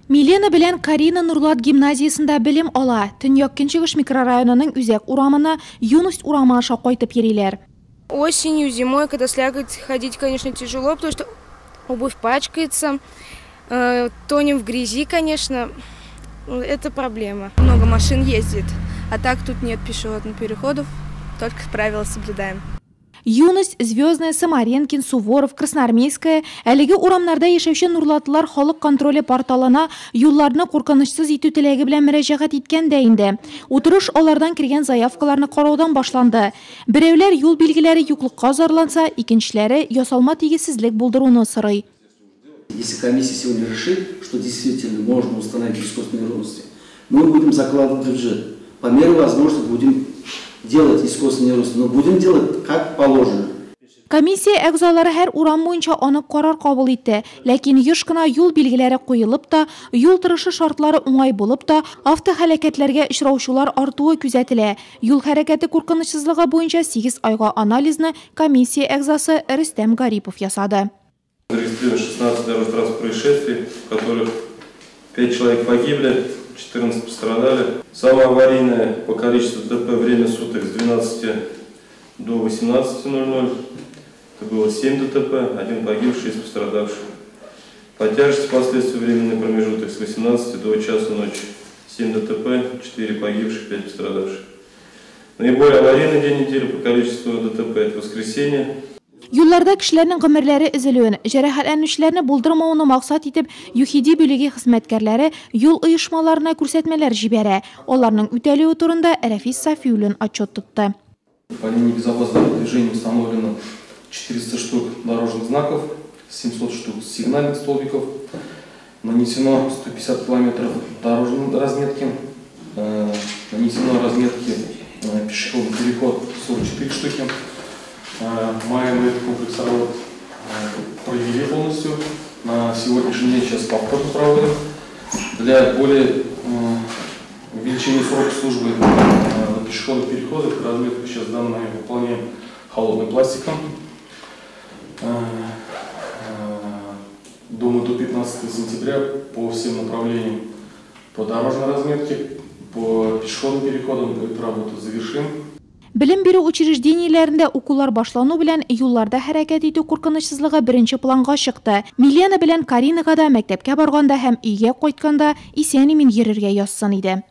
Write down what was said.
Милена белән Карина Нурлат гимназиясында белем ала. Төньяк Көнчыгыш микрорайонының үзәк урамына Юность урамы аша кайтып йөриләр. Осенью, зимой, когда слякоть, ходить, конечно, тяжело, потому что обувь пачкается, тонем в грязи, конечно, это проблема. Много машин ездит, а так тут нет пешеходных переходов, только правила соблюдаем. Юность, Звездная, Самаренкин, Суворов, Красноармейская, әлеге урамнарда яшәүче нурлатлар халык контроле порталына юлларны куркынычсыз итү теләге белән мөрәҗәгать иткән дә инде. Утырыш алардан кергән заявкаларны караудан башланды. Берәүләр юл билгеләре юклыкка зарланса, икенчеләре ясалма тигезсезлек булдыруны сорый. Если комиссия сегодня решит, что действительно можно установить искусственные неровности, мы будем закладывать в бюджет. По мере возможности будем делать искусственные неровности, но будем делать как положено. Комиссия әгъзалары һәр урам буенча анык карар кабул итте, ләкин еш кына юл билгеләре куелып та, юл торышы шартлары уңай булып та, автохәлакәтләргә очраучылар артуы күзәтелә. Юл хәрәкәте куркынычсызлыгы буенча 8 айга анализны комиссия әгъзасы Рөстәм Гарипов ясады. Зарегистрировано 16 дорожно-транспортных происшествий, в которых 5 человек погибли, 14 пострадали. Самое аварийное по количеству ДТП время суток с 12 до 18:00. Это было 7 ДТП, 1 погибший, 6 пострадавших. По тяжести последствий временный промежуток с 18 до часа ночи. 7 ДТП, 4 погибших, 5 пострадавших. Наиболее аварийный день недели по количеству ДТП – это воскресенье. Юлларда кешеләрнең гомерләре өзелүен, җәрәхәтләнүчеләрне булдырмауны максат итеп, ЮХИДИ бүлеге хезмәткәрләре юл оешмаларына күрсәтмәләр җибәрә. Аларның үтәлүе турында Рәфис Сафиуллин отчет тотты. По линии безопасного движения установлено 400 штук дорожных знаков, 700 штук сигнальных столбиков, нанесено 150 километров дорожной разметки, нанесено разметки пешеходный переход 44 штуки. Мы этот комплекс работ провели полностью. На сегодняшний день сейчас повторно проводим. Для более увеличения срока службы на пешеходных переходах разметку сейчас данные выполняем холодным пластиком. Думаю, до 15 сентября по всем направлениям по дорожной разметке, по пешеходным переходам эту работу завершим. Белем бирү учреждениеләрендә укулар башлану белән юлларда хәрәкәт итү куркынычсызлыгы беренче планга чыкты. Милена белән Каринага да мәктәпкә барганда һәм өйгә кайтканда исән-имин йөрергә язсын иде.